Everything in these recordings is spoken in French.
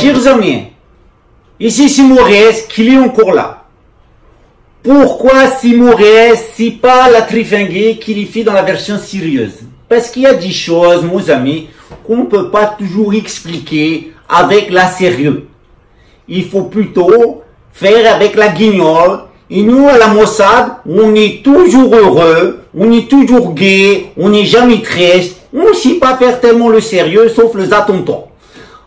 Chers amis, ici Simon Reyes, qui est encore là. Pourquoi Simon Reyes, c'est pas la trifinguée qui les fait dans la version sérieuse? Parce qu'il y a des choses, mes amis, qu'on ne peut pas toujours expliquer avec la sérieux. Il faut plutôt faire avec la guignole. Et nous, à la Mossad, on est toujours heureux, on est toujours gai, on n'est jamais triste, on ne sait pas faire tellement le sérieux, sauf les attentats.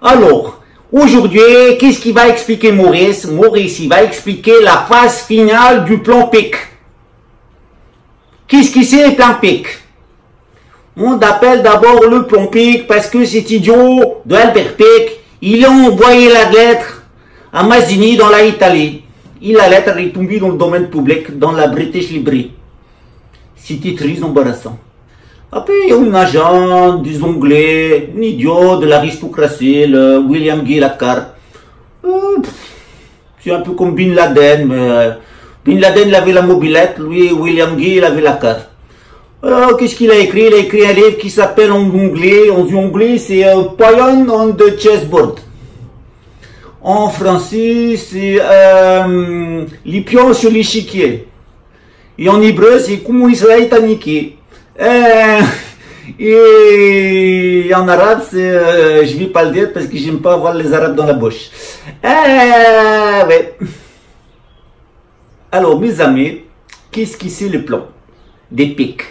Alors, aujourd'hui, qu'est-ce qu'il va expliquer Maurice? Maurice, il va expliquer la phase finale du plan PIC. Qu'est-ce que c'est le plan PIC? On appelle d'abord le plan PIC parce que cet idiot de Albert Pic, il a envoyé la lettre à Mazzini dans l'Italie. Et la lettre est tombée dans le domaine public, dans la British Library. C'était très embarrassant. Après, il y a un agent des Anglais, un idiot de l'aristocratie, le William Guy Lacquart. C'est un peu comme Bin Laden, mais Bin Laden il avait la mobilette, lui, William Guy, il avait la carte. Alors, qu'est-ce qu'il a écrit? Il a écrit un livre qui s'appelle en anglais, c'est Pion on the Chessboard. En français, c'est les pions sur l'échiquier. Et en hébreu, c'est comment Israël est niqué. Et en arabe, c'est, je vais pas le dire parce que j'aime pas avoir les arabes dans la bouche. Ouais. Alors, mes amis, qu'est-ce que c'est le plan des pics?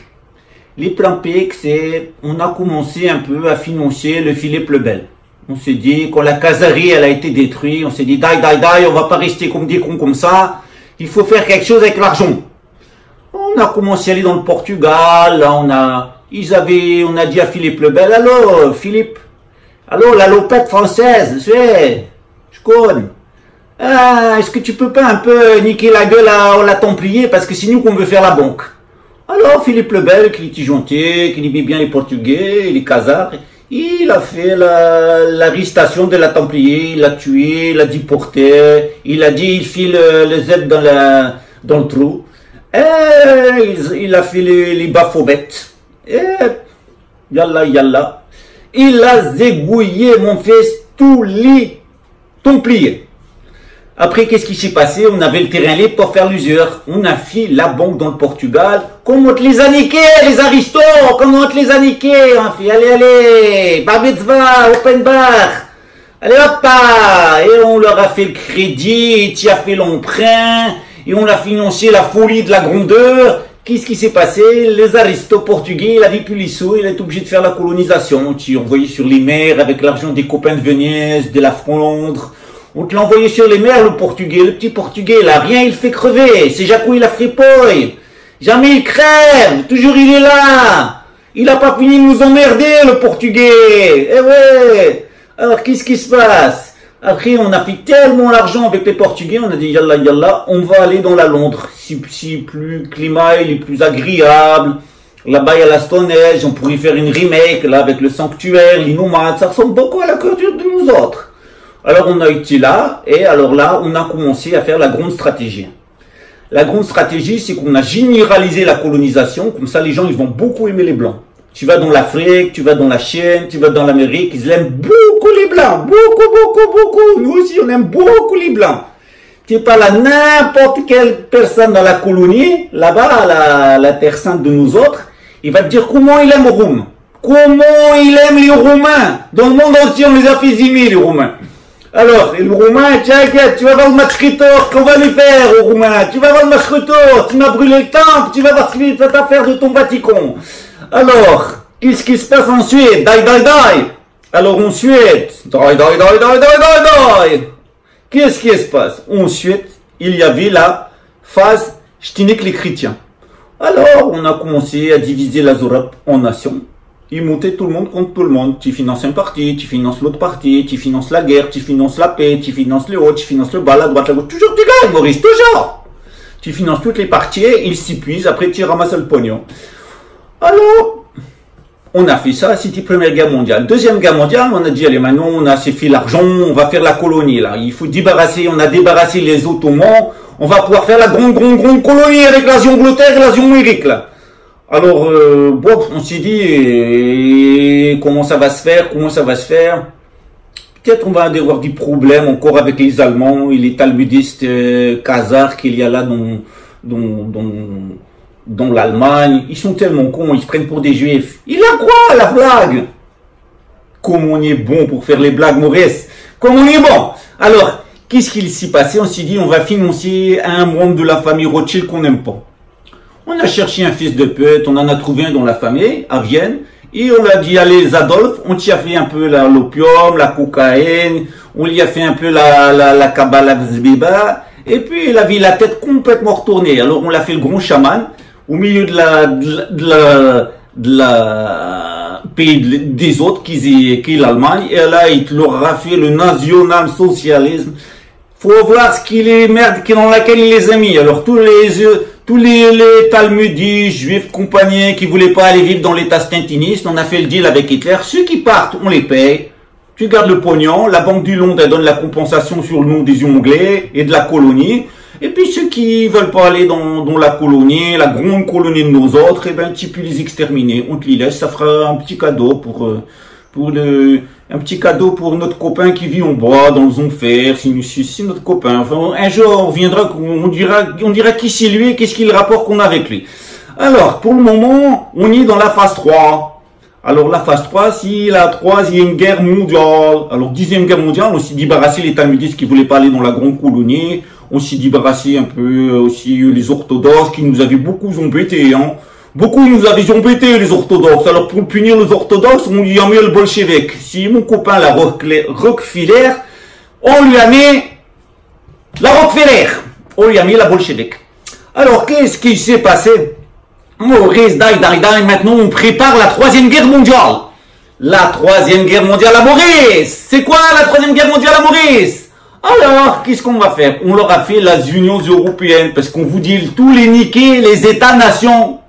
Les plans PIC, c'est, on a commencé un peu à financer le Philippe le Bel. On s'est dit, quand la caserie, elle a été détruite, on s'est dit, on va pas rester comme des cons comme ça, il faut faire quelque chose avec l'argent. On a commencé à aller dans le Portugal, là, on a dit à Philippe le Bel, allô, Philippe, allô, la lopette française, je connais. Est-ce que tu peux pas un peu niquer la gueule à la Templier, parce que c'est nous qu'on veut faire la banque. Alors, Philippe le Bel, qui était gentil, qui aimait bien les Portugais, les Khazars, il a fait l'arrestation de la Templier, il l'a tué, il l'a déporté, il a dit il file les Z dans le trou, et il a fait les baphobettes, et yalla, il a zégouillé, mon fils, tous les Templiers. Après, qu'est-ce qui s'est passé? On avait le terrain libre pour faire l'usure. On a fait la banque dans le Portugal. Comment on te les a niqués, les aristos? Comment on te les a niqués? On a fait, allez, bar mitzvah, open bar. Allez, hop, et on leur a fait le crédit, tu as fait l'emprunt, et on a financé la folie de la grandeur. Qu'est-ce qui s'est passé? Les aristos portugais, il avait plus les sous, il est obligé de faire la colonisation. Tu envoyé sur les mers avec l'argent des copains de Venise, de la Flandre. On te l'a envoyé sur les mers, le Portugais. Le petit Portugais, là, rien, il fait crever. C'est Jacou, il a fripouille. Jamais il crève. Toujours il est là. Il n'a pas fini de nous emmerder, le Portugais. Eh ouais. Alors, qu'est-ce qui se passe? Après, on a fait tellement l'argent avec les Portugais, on a dit, yalla, on va aller dans la Londres. Si plus le climat, il est plus agréable. Là-bas, il y a la Stonehenge. On pourrait faire une remake, là, avec le sanctuaire, les nomades. Ça ressemble beaucoup à la culture de nous autres. Alors on a été là, et alors là, on a commencé à faire la grande stratégie. La grande stratégie, c'est qu'on a généralisé la colonisation, comme ça les gens, ils vont beaucoup aimer les Blancs. Tu vas dans l'Afrique, tu vas dans la Chine, tu vas dans l'Amérique, ils aiment beaucoup les Blancs, beaucoup. Nous aussi, on aime beaucoup les Blancs. Tu parles à n'importe quelle personne dans la colonie, là-bas, la terre sainte de nous autres, il va te dire comment il aime les Roumains. Comment il aime les Roumains. Dans le monde entier, on les a fait aimer, les Roumains. Alors, le Roumain, t'inquiète, tu vas voir le match retour qu'on va lui faire au Roumain. Tu vas voir le match retour, tu m'as brûlé le temple, tu vas voir ce qu'il va faire de ton Vatican. Alors, qu'est-ce qui se passe ensuite? Die. Alors ensuite, die. Qu'est-ce qui se passe? Ensuite, il y avait la phase, je t'inique les chrétiens. Alors, on a commencé à diviser la Europe en nations. Ils montaient tout le monde contre tout le monde. Tu finances un parti, tu finances l'autre parti, tu finances la guerre, tu finances la paix, tu finances le haut, tu finances le bas, la droite, la gauche. Toujours tu gagnes, Maurice, toujours. Tu finances toutes les parties, ils s'épuisent, après tu ramasses le pognon. Alors, on a fait ça, c'était Première Guerre mondiale. Deuxième Guerre mondiale, on a dit, allez, maintenant on a assez fait l'argent, on va faire la colonie, là. Il faut débarrasser, on a débarrassé les Ottomans, on va pouvoir faire la grande colonie avec l'Asie-Angleterre et l'Asie-Amérique, là. Alors, on s'est dit, comment ça va se faire? peut-être on va avoir des problèmes encore avec les Allemands et les talmudistes khazars qu'il y a là dans l'Allemagne. Ils sont tellement cons, ils se prennent pour des juifs. Il a quoi, la blague? Comme on est bon pour faire les blagues, Maurice. Comme on est bon. Alors, qu'est-ce qu'il s'est passé? On s'est dit, on va financer un membre de la famille Rothschild qu'on n'aime pas. On a cherché un fils de pute, on en a trouvé un dans la famille, à Vienne, et on a dit, allez, Adolphe, on t'y a fait un peu l'opium, la cocaïne, on lui a fait un peu la Kabbalah Zbiba, et puis il avait la tête complètement retournée. Alors on l'a fait le grand chaman, au milieu de la pays des autres, qui est l'Allemagne, et là, il leur a fait le national-socialisme. Faut voir ce qu'il est merde dans laquelle il les a mis. Alors tous les talmudistes, juifs, compagnies qui voulaient pas aller vivre dans l'état stintiniste, on a fait le deal avec Hitler. Ceux qui partent, on les paye. Tu gardes le pognon. La Banque du Londres, elle donne la compensation sur le nom des Anglais et de la colonie. Et puis ceux qui veulent pas aller dans la colonie, la grande colonie de nos autres, eh ben tu peux les exterminer. On te les laisse. Ça fera un petit cadeau un petit cadeau pour notre copain qui vit en bois, dans les enfers, c'est notre copain. Enfin, un jour, on viendra, on dira qui c'est lui et qu'est-ce qu'il rapport qu'on a avec lui. Alors, pour le moment, on est dans la phase 3. Alors, la phase 3, c'est la troisième guerre mondiale. Alors, 10e guerre mondiale, on s'est débarrassé les talmudistes qui voulaient pas aller dans la grande colonie. On s'est débarrassé un peu aussi les orthodoxes qui nous avaient beaucoup embêtés, hein. Beaucoup nous avaient embêtés, les orthodoxes. Alors, pour punir les orthodoxes, on lui a mis le bolchevique. Si mon copain, la Rockefeller, on lui a mis la Rockefeller. On lui a mis la bolchevique. Alors, qu'est-ce qui s'est passé? Maurice, maintenant, on prépare la troisième guerre mondiale. La troisième guerre mondiale à Maurice. C'est quoi la troisième guerre mondiale à Maurice? Alors, qu'est-ce qu'on va faire? On leur a fait les unions européennes, parce qu'on vous dit tous les niquer, les États-nations.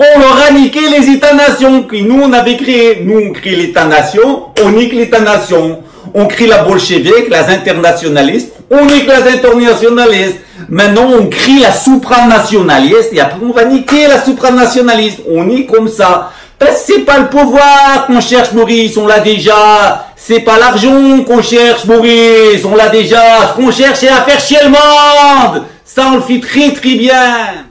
On leur a niqué les États-nations que nous on avait créé. Nous on crée l'État-nation, on nique l'État-nation. On crée la bolchevique, les internationalistes, on nique les internationalistes. Maintenant on crée la supranationaliste et après on va niquer la supranationaliste. On est comme ça. Parce que c'est pas le pouvoir qu'on cherche, Maurice, on l'a déjà. C'est pas l'argent qu'on cherche, Maurice, on l'a déjà. Ce qu'on cherche c'est à faire chier le monde. Ça on le fait très très bien.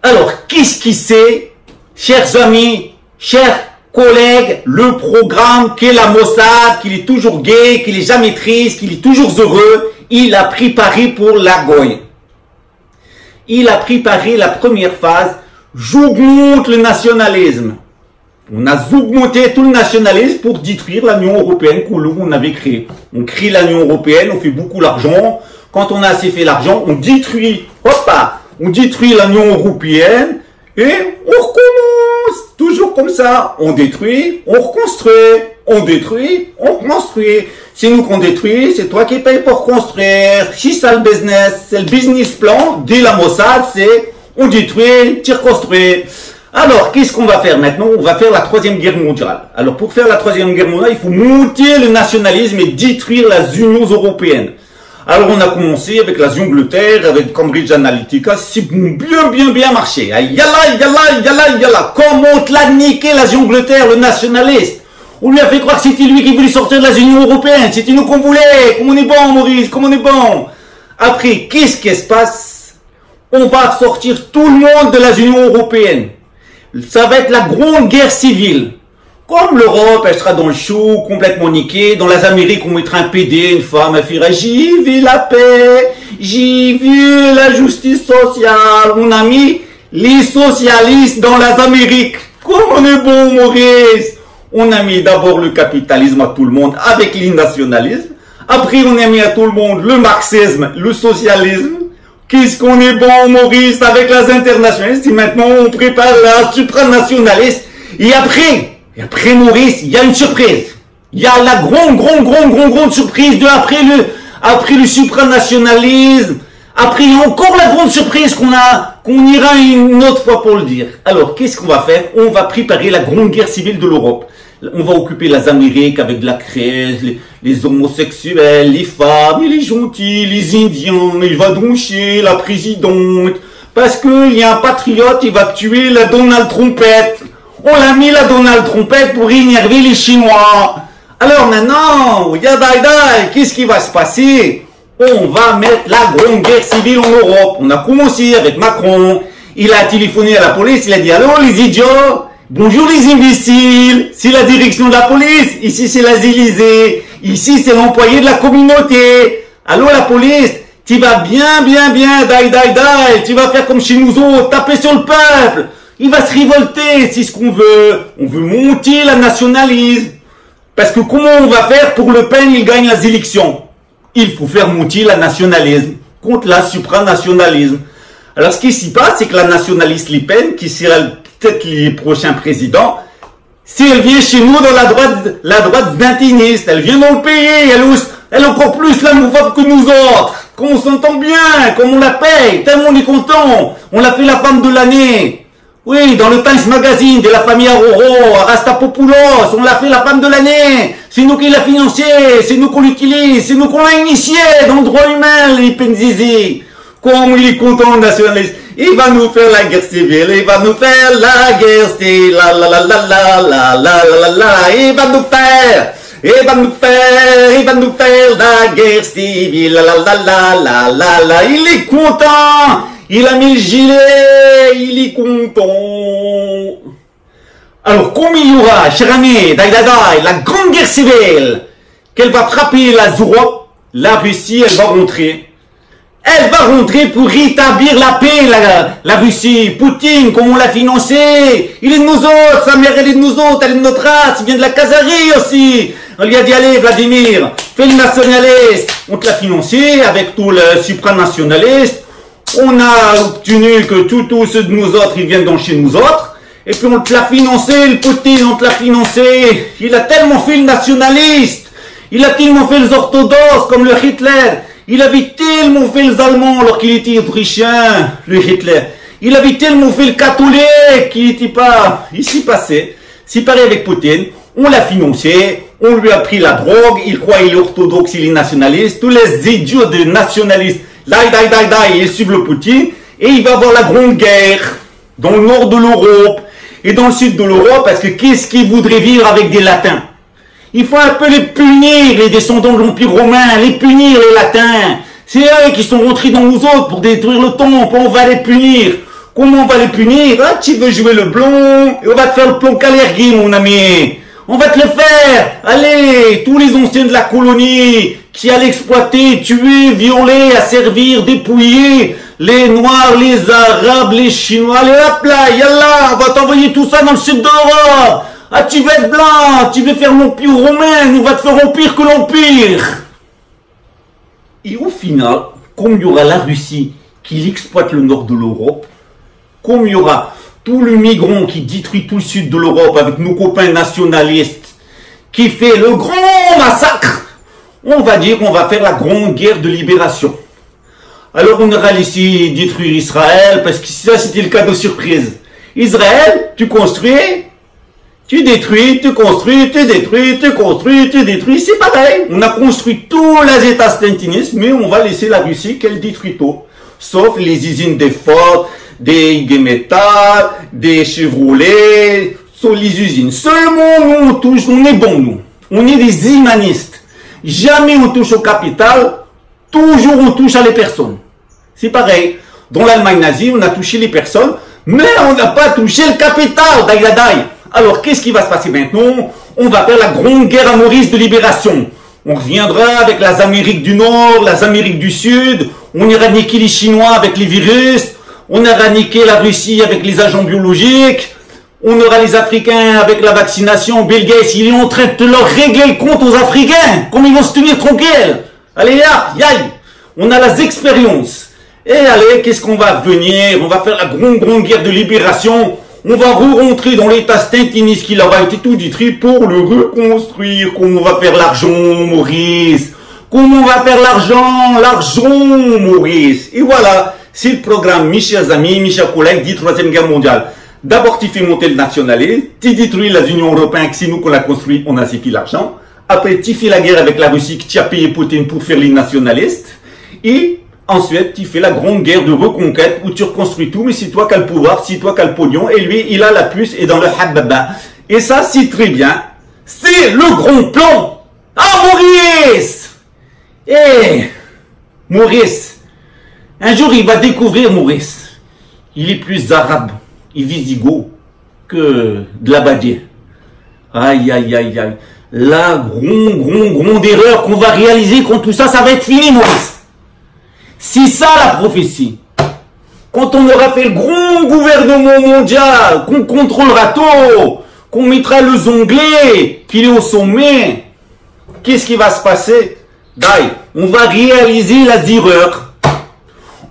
Alors qu'est-ce qui c'est? Chers amis, chers collègues, le programme qu'est la Mossad, qu'il est toujours gay, qu'il est jamais triste, qu'il est toujours heureux, il a préparé pour la Goye. Il a préparé la première phase, j'augmente le nationalisme. On a augmenté tout le nationalisme pour détruire l'Union européenne que nous on avait créée. On crée l'Union européenne, on fait beaucoup d'argent. Quand on a assez fait l'argent, on détruit, on détruit l'Union européenne. Et on recommence, toujours comme ça, on détruit, on reconstruit, on détruit, on reconstruit. C'est nous qu'on détruit, c'est toi qui payes pour construire. C'est ça le business, c'est le business plan de la Mossad, c'est on détruit, tu reconstruis. Alors, qu'est-ce qu'on va faire maintenant? On va faire la troisième guerre mondiale. Alors, pour faire la troisième guerre mondiale, il faut monter le nationalisme et détruire les unions européennes. Alors on a commencé avec la Angleterre, avec Cambridge Analytica, c'est bien marché. Yalla. Comment on te l'a niqué la Angleterre, le nationaliste? On lui a fait croire que c'était lui qui voulait sortir de la Union européenne, c'était nous qu'on voulait. Comme on est bon, Maurice, comme on est bon. Après, qu'est-ce qui se passe? On va sortir tout le monde de la Union européenne. Ça va être la grande guerre civile. Comme l'Europe, elle sera dans le chou, complètement niquée. Dans les Amériques, on mettra un PD, une femme, elle fera, j'y vu la paix, j'y vu la justice sociale. On a mis les socialistes dans les Amériques. Comme on est bon, Maurice. On a mis d'abord le capitalisme à tout le monde avec le nationalisme. Après, on a mis à tout le monde le marxisme, le socialisme. Qu'est-ce qu'on est bon, Maurice, avec les internationalistes. Et maintenant, on prépare la supranationaliste. Et après, Maurice, il y a une surprise. Il y a la grande surprise de après le supranationalisme. Après, il y a encore la grande surprise qu'on ira une autre fois pour le dire. Alors, qu'est-ce qu'on va faire? On va préparer la grande guerre civile de l'Europe. On va occuper les Amériques avec de la craie, les homosexuels, les femmes, les gentils, les Indiens, il va doncher la présidente. Parce qu'il y a un patriote, il va tuer la Donald Trompette. On l'a mis la Donald Trompette pour énerver les Chinois. Alors maintenant, qu'est-ce qui va se passer? On va mettre la grande guerre civile en Europe. On a commencé avec Macron. Il a téléphoné à la police, il a dit « Allô les idiots, bonjour les imbéciles, c'est la direction de la police, ici c'est la Élysée, ici c'est l'employé de la communauté. Allô la police, tu vas bien, tu vas faire comme chez nous autres, taper sur le peuple. Il va se révolter, c'est ce qu'on veut. On veut monter le nationalisme. Parce que comment on va faire pour Le Pen, il gagne les élections? Il faut faire monter le nationalisme contre la supranationalisme. Alors, ce qui s'y passe, c'est que la nationaliste Le Pen, qui sera peut-être le prochain président, si elle vient chez nous dans la droite zintiniste, elle vient dans le pays, elle est encore plus la mouvable que nous autres. Comme on s'entend bien, comme on la paye, tellement on est content. On l'a fait la femme de l'année. Oui, dans le Times Magazine de la famille Aroro, Rastapopoulos, on l'a fait la femme de l'année. C'est nous qui l'a financé, c'est nous qu'on l'utilise, c'est nous qu'on l'a initié dans le droit humain, les Penzizi. Comme il est content, le nationaliste. Il va nous faire la guerre civile, il va nous faire la guerre civile, il va nous faire la guerre civile, il est content, il a mis le gilet, il est content. Alors, comme il y aura, cher ami, la grande guerre civile, qu'elle va frapper l'Europe, la Russie, elle va rentrer. Elle va rentrer pour rétablir la paix, la Russie. Poutine, comme on l'a financé, il est de nous autres, sa mère elle est de nous autres, elle est de notre race, il vient de la Khazarie aussi. On lui a dit, allez Vladimir, fais le nationaliste. On te l'a financé avec tout le supranationaliste. On a obtenu que tous ceux de nous autres, ils viennent dans chez nous autres. Et puis on te l'a financé, le Poutine, on te l'a financé. Il a tellement fait le nationaliste. Il a tellement fait les orthodoxes comme le Hitler. Il avait tellement fait les Allemands alors qu'il était autrichien, le Hitler. Il avait tellement fait le catholique qu'il n'était pas ici passé. C'est pareil avec Poutine. On l'a financé, on lui a pris la drogue, il croit qu'il est orthodoxe, il est nationaliste. Tous les idiots de nationalistes, ils suivent le Poutine. Et il va avoir la grande guerre dans le nord de l'Europe et dans le sud de l'Europe parce que qu'est-ce qu'ils voudraient vivre avec des latins? Il faut un peu les punir, les descendants de l'Empire romain, les punir, les latins. C'est eux qui sont rentrés dans nous autres pour détruire le temple, on va les punir. Comment on va les punir? Ah, tu veux jouer le blond, et on va te faire le plan Kalergi, mon ami. On va te le faire. Allez, tous les anciens de la colonie qui allaient exploiter, tuer, violer, asservir, dépouiller les Noirs, les Arabes, les Chinois, allez hop là, yallah, on va t'envoyer tout ça dans le sud de l'Europe. Ah, tu veux être blanc, tu veux faire l'Empire romain, on va te faire empire que l'Empire. Et au final, comme il y aura la Russie qui exploite le nord de l'Europe, comme il y aura tout le migrant qui détruit tout le sud de l'Europe avec nos copains nationalistes, qui fait le grand massacre, on va dire qu'on va faire la grande guerre de libération. Alors on aura laissé détruire Israël, parce que ça c'était le cadeau surprise. Israël, tu construis, tu détruis, tu construis, tu détruis, tu construis, tu détruis, c'est pareil. On a construit tous les États stalinistes, mais on va laisser la Russie qu'elle détruit tout. Sauf les usines des Ford, des IG Metall, des Chevrolet, sont les usines. Seulement nous on touche, on est bons nous. On est des humanistes. Jamais on touche au capital, toujours on touche à les personnes. C'est pareil. Dans l'Allemagne nazie, on a touché les personnes, mais on n'a pas touché le capital, daï. Alors, qu'est-ce qui va se passer maintenant? On va faire la grande guerre amoriste de libération. On reviendra avec les Amériques du Nord, les Amériques du Sud. On ira niquer les Chinois avec les virus. On ira niquer la Russie avec les agents biologiques. On aura les Africains avec la vaccination. Bill Gates, il est en train de leur régler le compte aux Africains. Comment ils vont se tenir tranquilles? Allez, là, yaï. On a les expériences. Et allez, qu'est-ce qu'on va venir? On va faire la grande guerre de libération. On va re-rentrer dans l'état staliniste qui aura été tout détruit pour le reconstruire. Comment on va faire l'argent, Maurice? Comment on va faire l'argent, Maurice? Et voilà, c'est le programme, mes chers amis, mes chers collègues, dit Troisième Guerre mondiale. D'abord, tu fais monter le nationalisme, tu détruis la Union européenne, que c'est nous qu'on l'a construit, on a suffi l'argent. Après, tu fais la guerre avec la Russie, que tu as payé Poutine pour faire les nationalistes. Et ensuite, tu fais la grande guerre de reconquête où tu reconstruis tout, mais c'est toi qui as le pouvoir, c'est toi qui as le pognon, et lui, il a la puce et dans le hababa. Et ça, c'est très bien. C'est le grand plan. Ah, Maurice! Maurice, un jour il va découvrir Maurice. Il est plus arabe, il visigoth que de la Badier. Aïe, aïe, aïe, aïe. La grande erreur qu'on va réaliser quand tout ça, ça va être fini, Maurice. C'est ça la prophétie. Quand on aura fait le grand gouvernement mondial, qu'on contrôlera tout, qu'on mettra le zonglé, qu'il est au sommet, qu'est-ce qui va se passer? On va réaliser la erreur.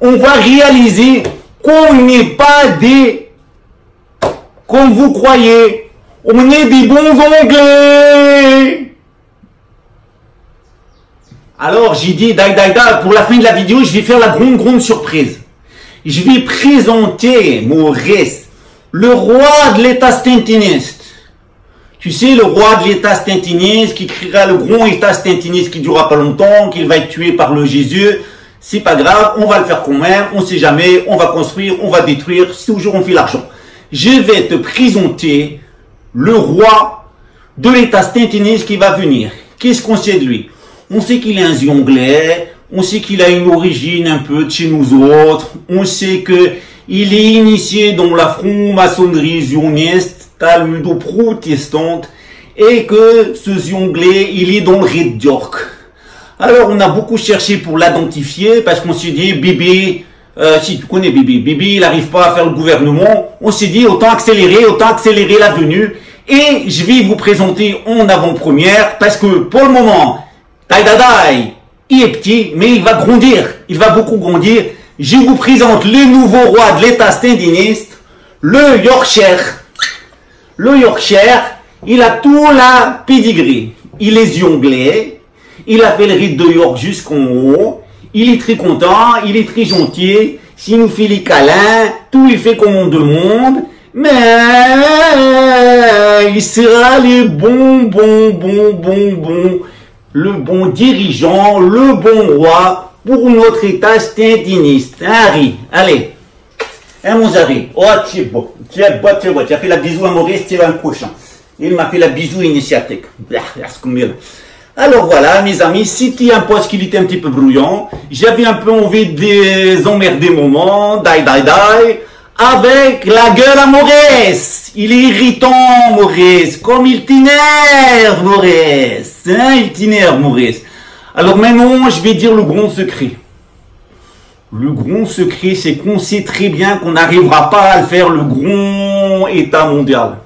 On va réaliser qu'on n'est pas des, comme vous croyez, on est des bons Anglais. Alors j'ai dit, pour la fin de la vidéo, je vais faire la grande surprise. Je vais présenter Maurice, le roi de l'État stintiniste. Tu sais, le roi de l'État stintiniste qui créera le grand État stintiniste qui durera pas longtemps, qu'il va être tué par le Jésus. C'est pas grave, on va le faire quand même, on sait jamais, on va construire, on va détruire, toujours on fait l'argent. Je vais te présenter le roi de l'État stintiniste qui va venir. Qu'est-ce qu'on sait de lui? On sait qu'il est un Anglais, on sait qu'il a une origine un peu de chez nous autres, on sait que il est initié dans la franc-maçonnerie zioniste, talmudo-protestante, et que ce Anglais, il est dans le Red York. Alors, on a beaucoup cherché pour l'identifier, parce qu'on s'est dit, Bibi, si tu connais Bibi, il n'arrive pas à faire le gouvernement, on s'est dit, autant accélérer la venue, et je vais vous présenter en avant-première, parce que pour le moment, il est petit, mais il va grandir, il va beaucoup grandir. Je vous présente le nouveau roi de l'État stintiniste, le Yorkshire. Le Yorkshire, il a tout la pedigree. Il est anglais, il a fait le rite de York jusqu'en haut, il est très content, il est très gentil, s'il nous fait les câlins, tout il fait comme on demande, mais il sera le le bon dirigeant, le bon roi pour notre État stintiniste. Harry, allez. Hein, mon Harry? Oh, tu es beau. Tu as fait la bisou à Maurice, tu es un cochon. Il m'a fait la bisou initiatique. Alors voilà, mes amis, c'était un poste qui était un petit peu brouillon. J'avais un peu envie de les emmerder moment, avec la gueule à Maurice. Il est irritant, Maurice. Comme il t'énerve, Maurice. Hein, il t'énerve, Maurice. Alors maintenant, je vais dire le grand secret. Le grand secret, c'est qu'on sait très bien qu'on n'arrivera pas à le faire, le grand État mondial.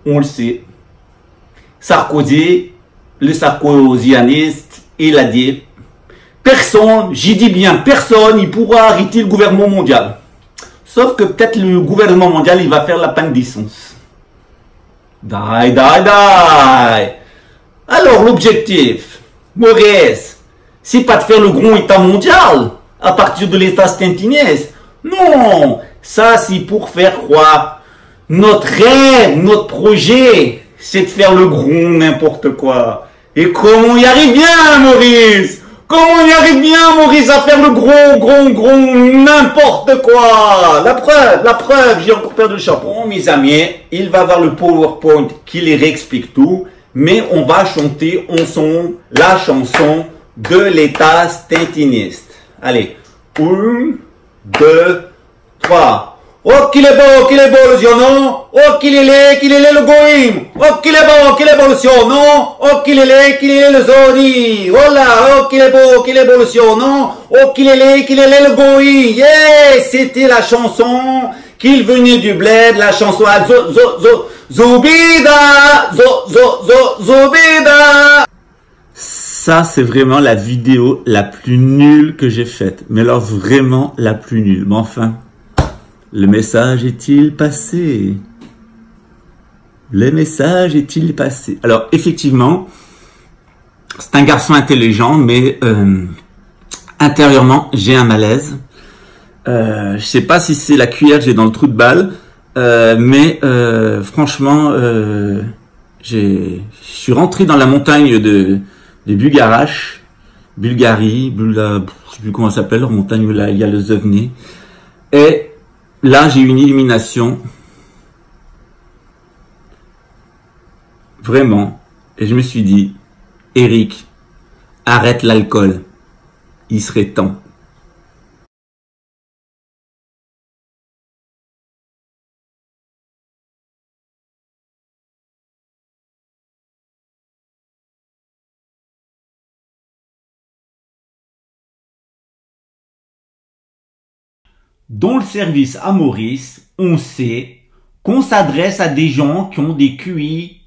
On le sait. Sarkozy, le sarkozianiste, il a dit, personne, j'y dis bien personne, il pourra arrêter le gouvernement mondial. Sauf que peut-être le gouvernement mondial, il va faire la panne d'essence. Alors l'objectif, Maurice, c'est pas de faire le grand État mondial à partir de l'État stintiniste. Non, ça c'est pour faire croire. Notre rêve, notre projet, c'est de faire le grand n'importe quoi. Et comment on y arrive bien, Maurice? Comment on y arrive bien, Maurice, à faire le gros n'importe quoi? La preuve, j'ai encore perdu le chapeau. Bon, mes amis, il va avoir le PowerPoint qui les réexplique tout, mais on va chanter ensemble la chanson de l'État stintiniste. Allez, 1, 2, 3. Oh, qu'il est beau le surnom. Oh, qu'il est le goïm. Oh, qu'il est beau le surnom. Oh, qu'il est le zodi. Oh là, oh, qu'il est beau le surnom. Oh, qu'il est le goïm. Yeah, c'était la chanson qu'il venait du bled, la chanson à Zobida. Zobida. Ça, c'est vraiment la vidéo la plus nulle que j'ai faite. Mais alors, vraiment la plus nulle. Mais enfin... le message est-il passé? Le message est-il passé? Alors, effectivement, c'est un garçon intelligent, mais intérieurement, j'ai un malaise. Je sais pas si c'est la cuillère que j'ai dans le trou de balle, mais franchement, je suis rentré dans la montagne de Bulgarie, je sais plus comment ça s'appelle, la montagne où là, il y a le Zevny, et là, j'ai eu une illumination. Vraiment. Et je me suis dit, Eric, arrête l'alcool. Il serait temps. Dans le service à Maurice, on sait qu'on s'adresse à des gens qui ont des QI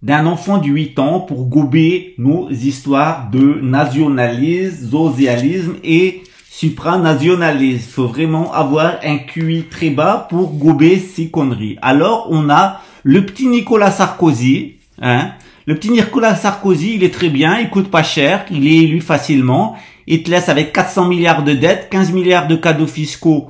d'un enfant de 8 ans pour gober nos histoires de nationalisme, socialisme et supranationalisme. Il faut vraiment avoir un QI très bas pour gober ces conneries. Alors, on a le petit Nicolas Sarkozy. Le petit Nicolas Sarkozy, il est très bien, il coûte pas cher, il est élu facilement. Il te laisse avec 400 milliards de dettes, 15 milliards de cadeaux fiscaux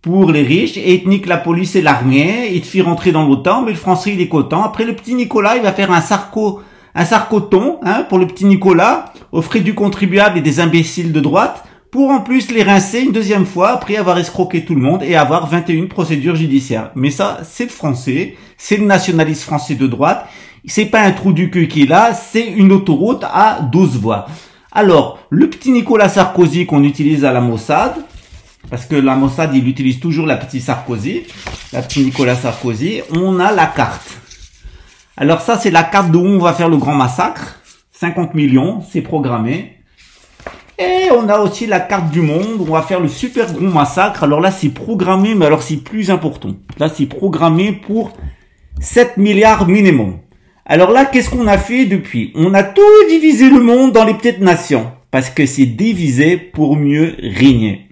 pour les riches, et il te nique la police et l'armée, il te fait rentrer dans l'OTAN, mais le français il est content. Après le petit Nicolas, il va faire un sarcoton, pour le petit Nicolas, aux frais du contribuable et des imbéciles de droite, pour en plus les rincer une deuxième fois, après avoir escroqué tout le monde et avoir 21 procédures judiciaires. Mais ça, c'est le français, c'est le nationaliste français de droite, c'est pas un trou du cul qu'il a, c'est une autoroute à 12 voies. Alors, le petit Nicolas Sarkozy qu'on utilise à la Mossad, parce que la Mossad, il utilise toujours la petite Sarkozy, la petite Nicolas Sarkozy, on a la carte. Alors ça, c'est la carte d'où on va faire le grand massacre. 50 millions, c'est programmé. Et on a aussi la carte du monde, où on va faire le super grand massacre. Alors là, c'est programmé, mais alors c'est plus important. Là, c'est programmé pour 7 milliards minimum. Alors là, qu'est-ce qu'on a fait depuis? On a tout divisé le monde dans les petites nations, parce que c'est divisé pour mieux régner.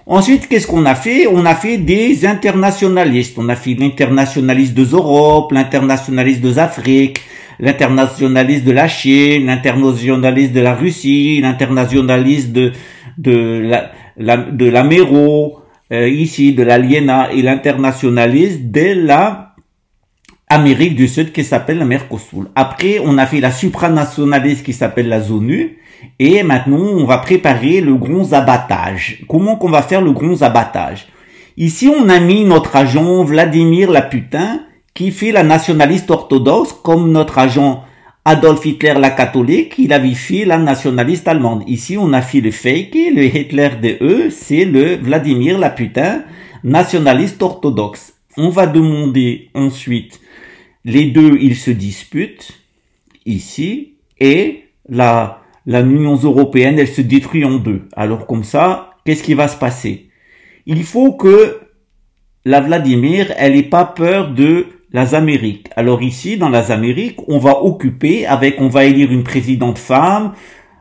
Ensuite, qu'est-ce qu'on a fait? On a fait des internationalistes. On a fait l'internationaliste de l'Europe, l'internationaliste de l'Afrique, l'internationaliste de la Chine, l'internationaliste de la Russie, l'internationaliste de l'Améro, ici, de l'Aliena, et l'internationaliste de la Amérique du Sud qui s'appelle la Mercosur. Après, on a fait la supranationaliste qui s'appelle la ZONU. Et maintenant, on va préparer le grand abattage. Comment qu'on va faire le grand abattage? Ici, on a mis notre agent Vladimir la putain, qui fait la nationaliste orthodoxe, comme notre agent Adolf Hitler la catholique, il avait fait la nationaliste allemande. Ici, on a fait le fake, le Hitler de eux, c'est le Vladimir la putain, nationaliste orthodoxe. On va demander ensuite, les deux, ils se disputent, ici, et l'Union européenne, elle se détruit en deux. Alors comme ça, qu'est-ce qui va se passer? Il faut que la Vladimir, elle n'ait pas peur de les Amériques. Alors ici, dans les Amériques, on va élire une présidente femme,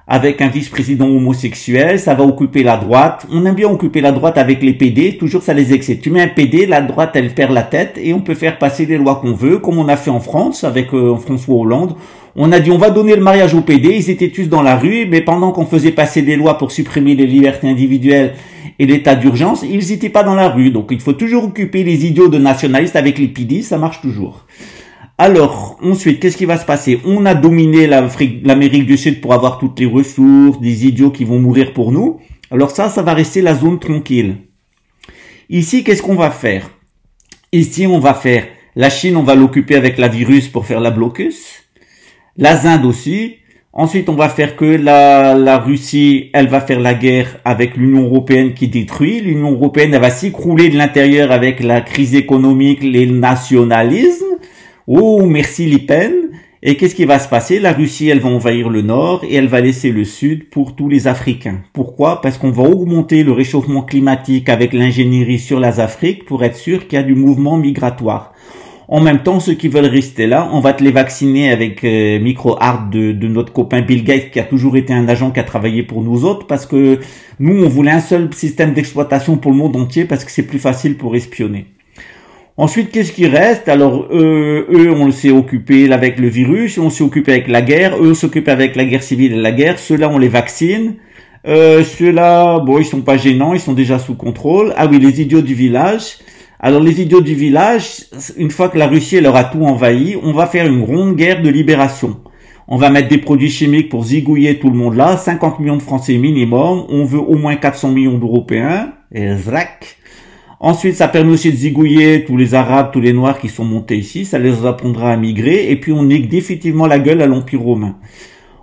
avec un vice-président homosexuel, ça va occuper la droite. On aime bien occuper la droite avec les PD, toujours ça les excite. Tu mets un PD, la droite elle perd la tête et on peut faire passer les lois qu'on veut, comme on a fait en France avec François Hollande. On a dit on va donner le mariage aux PD, ils étaient tous dans la rue, mais pendant qu'on faisait passer des lois pour supprimer les libertés individuelles et l'état d'urgence, ils n'étaient pas dans la rue. Donc il faut toujours occuper les idiots de nationalistes avec les PD, ça marche toujours. Alors, ensuite, qu'est-ce qui va se passer? On a dominé l'Amérique du Sud pour avoir toutes les ressources, des idiots qui vont mourir pour nous. Alors ça va rester la zone tranquille. Ici, qu'est-ce qu'on va faire? Ici, on va faire la Chine, on va l'occuper avec la virus pour faire la blocus. La Inde aussi. Ensuite, on va faire que la Russie, elle va faire la guerre avec l'Union européenne qui détruit. L'Union européenne, elle va s'écrouler de l'intérieur avec la crise économique, les nationalismes. Oh, merci Le Pen. Et qu'est-ce qui va se passer? La Russie, elle va envahir le nord et elle va laisser le sud pour tous les Africains. Pourquoi? Parce qu'on va augmenter le réchauffement climatique avec l'ingénierie sur les Afriques pour être sûr qu'il y a du mouvement migratoire. En même temps, ceux qui veulent rester là, on va te les vacciner avec MicroHart de notre copain Bill Gates qui a toujours été un agent qui a travaillé pour nous autres parce que nous, on voulait un seul système d'exploitation pour le monde entier parce que c'est plus facile pour espionner. Ensuite, qu'est-ce qui reste? Alors, eux, on s'est occupé avec le virus, on s'est occupé avec la guerre, eux s'occupent avec la guerre civile et la guerre, ceux-là, on les vaccine. Ceux-là, bon, ils sont pas gênants, ils sont déjà sous contrôle. Ah oui, les idiots du village. Alors, les idiots du village, une fois que la Russie leur a tout envahi, on va faire une grande guerre de libération. On va mettre des produits chimiques pour zigouiller tout le monde là, 50 millions de Français minimum, on veut au moins 400 millions d'Européens, et zrac. Ensuite, ça permet aussi de zigouiller tous les Arabes, tous les Noirs qui sont montés ici. Ça les apprendra à migrer. Et puis, on nique définitivement la gueule à l'Empire romain.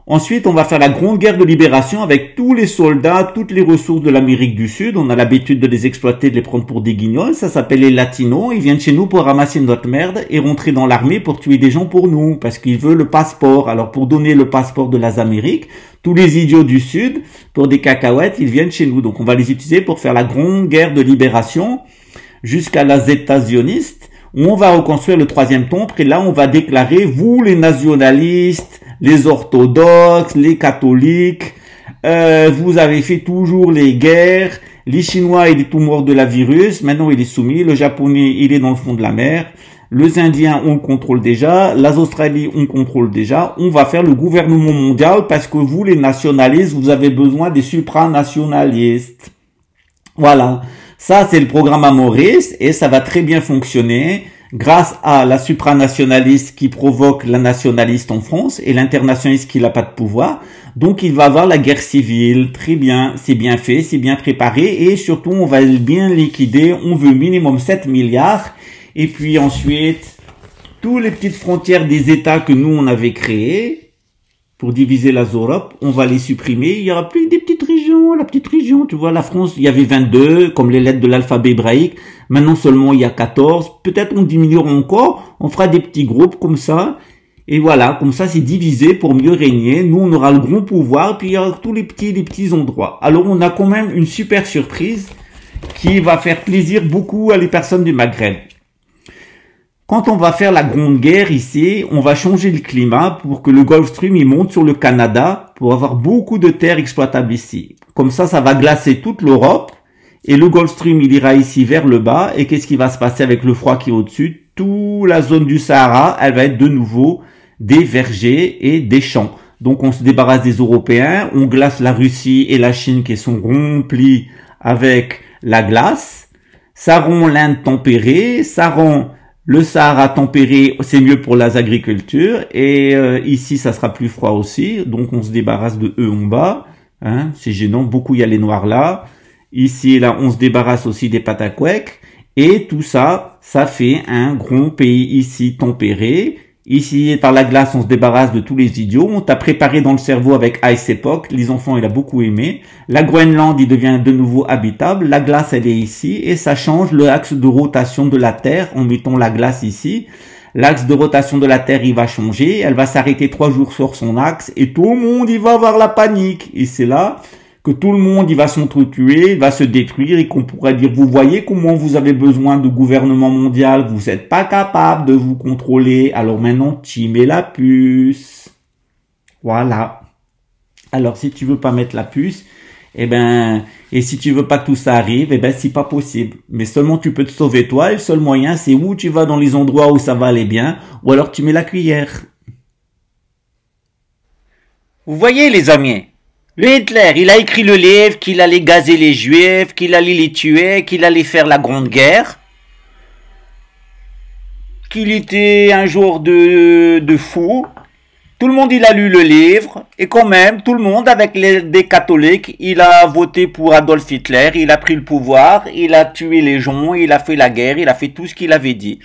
Ensuite, on va faire la grande guerre de libération avec tous les soldats, toutes les ressources de l'Amérique du Sud. On a l'habitude de les exploiter, de les prendre pour des guignols. Ça s'appelle les Latinos. Ils viennent chez nous pour ramasser notre merde et rentrer dans l'armée pour tuer des gens pour nous. Parce qu'ils veulent le passeport. Alors, pour donner le passeport de les Amériques, tous les idiots du Sud, pour des cacahuètes, ils viennent chez nous. Donc, on va les utiliser pour faire la grande guerre de libération jusqu'à la États sionistes, où on va reconstruire le troisième temple. Et là, on va déclarer, vous les nationalistes, les orthodoxes, les catholiques, vous avez fait toujours les guerres, les Chinois, il est tout mort de la virus, maintenant il est soumis, le Japonais, il est dans le fond de la mer, les Indiens, on le contrôle déjà, les Australiens, on contrôle déjà, on va faire le gouvernement mondial parce que vous, les nationalistes, vous avez besoin des supranationalistes. Voilà, ça c'est le programme à Maurice et ça va très bien fonctionner. Grâce à la supranationaliste qui provoque la nationaliste en France et l'internationaliste qui n'a pas de pouvoir. Donc, il va avoir la guerre civile. Très bien, c'est bien fait, c'est bien préparé et surtout, on va bien liquider. On veut minimum 7 milliards. Et puis ensuite, toutes les petites frontières des États que nous, on avait créées pour diviser la Europe, on va les supprimer. Il y aura plus des petites régions. La petite région, tu vois, la France, il y avait 22, comme les lettres de l'alphabet hébraïque. Maintenant seulement il y a 14. Peut-être on diminuera encore. On fera des petits groupes comme ça. Et voilà, comme ça c'est divisé pour mieux régner. Nous on aura le grand pouvoir. Puis il y aura tous les petits endroits. Alors on a quand même une super surprise qui va faire plaisir beaucoup à les personnes du Maghreb. Quand on va faire la grande guerre ici, on va changer le climat pour que le Gulf Stream il monte sur le Canada pour avoir beaucoup de terres exploitables ici. Comme ça va glacer toute l'Europe. Et le Gulf Stream, il ira ici vers le bas. Et qu'est-ce qui va se passer avec le froid qui est au-dessus? Toute la zone du Sahara, elle va être de nouveau des vergers et des champs. Donc, on se débarrasse des Européens. On glace la Russie et la Chine qui sont remplis avec la glace. Ça rend l'Inde tempérée. Ça rend le Sahara tempéré. C'est mieux pour les agricultures. Et ici, ça sera plus froid aussi. Donc, on se débarrasse de eux en bas. Hein, c'est gênant. Beaucoup, il y a les noirs là. Ici, là, on se débarrasse aussi des Pataquèques. Et tout ça, ça fait un grand pays ici tempéré. Ici, par la glace, on se débarrasse de tous les idiots. On t'a préparé dans le cerveau avec Ice Epoch. Les enfants, il a beaucoup aimé. La Groenland, il devient de nouveau habitable. La glace, elle est ici. Et ça change l'axe de rotation de la Terre en mettant la glace ici. L'axe de rotation de la Terre, il va changer. Elle va s'arrêter 3 jours sur son axe. Et tout le monde, il va avoir la panique. Et c'est là que tout le monde, il va s'entretuer, il va se détruire et qu'on pourrait dire, vous voyez comment vous avez besoin de gouvernement mondial, vous n'êtes pas capable de vous contrôler, alors maintenant, tu mets la puce. Voilà. Alors, si tu veux pas mettre la puce, et si tu veux pas que tout ça arrive, c'est pas possible. Mais seulement tu peux te sauver toi, et le seul moyen, c'est où tu vas dans les endroits où ça va aller bien, ou alors tu mets la cuillère. Vous voyez, les amis? Le Hitler, il a écrit le livre qu'il allait gazer les Juifs, qu'il allait les tuer, qu'il allait faire la Grande Guerre, qu'il était un genre de fou. Tout le monde, il a lu le livre, et quand même, tout le monde, avec des catholiques, il a voté pour Adolf Hitler, il a pris le pouvoir, il a tué les gens, il a fait la guerre, il a fait tout ce qu'il avait dit.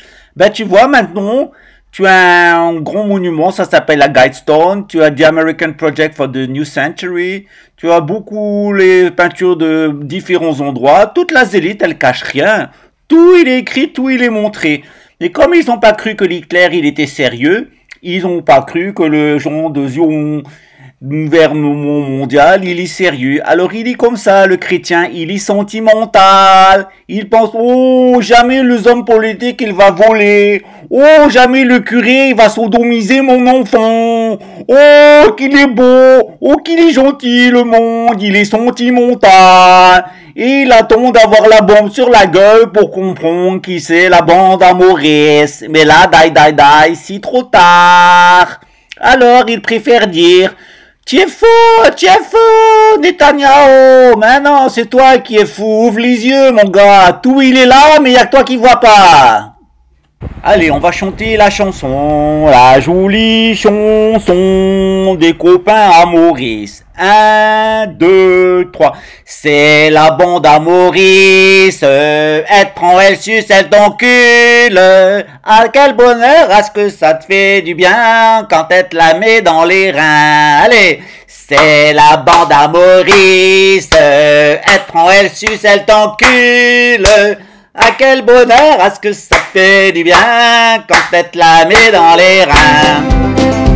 Tu vois, maintenant, tu as un grand monument, ça s'appelle la Guidestone. Tu as The American Project for the New Century. Tu as beaucoup les peintures de différents endroits. Toute la zélite, elle cache rien. Tout il est écrit, tout il est montré. Et comme ils n'ont pas cru que Hitler, il était sérieux, ils n'ont pas cru que le genre de gouvernement mondial, il est sérieux. Alors il est comme ça, le chrétien, il est sentimental. Il pense, oh, jamais les hommes politiques, il va voler. Oh, jamais le curé, il va sodomiser mon enfant. Oh, qu'il est beau. Oh, qu'il est gentil, le monde. Il est sentimental. Et il attend d'avoir la bombe sur la gueule pour comprendre qui c'est la bande à Maurice. Mais là, c'est trop tard. Alors, il préfère dire, tu es fou, Netanyahu. Mais non, c'est toi qui es fou. Ouvre les yeux, mon gars. Tout il est là, mais il y a que toi qui vois pas. Allez, on va chanter la chanson, la jolie chanson des copains à Maurice. 1, 2, 3. C'est la bande à Maurice. Elle prend, elle suce, elle t'encule. Ah, quel bonheur, à ce que ça te fait du bien quand elle te la met dans les reins. Allez, c'est la bande à Maurice. Elle prend, elle suce, elle t'encule. Ah, quel bonheur, à ce que ça te fait du bien quand elle te la met dans les reins.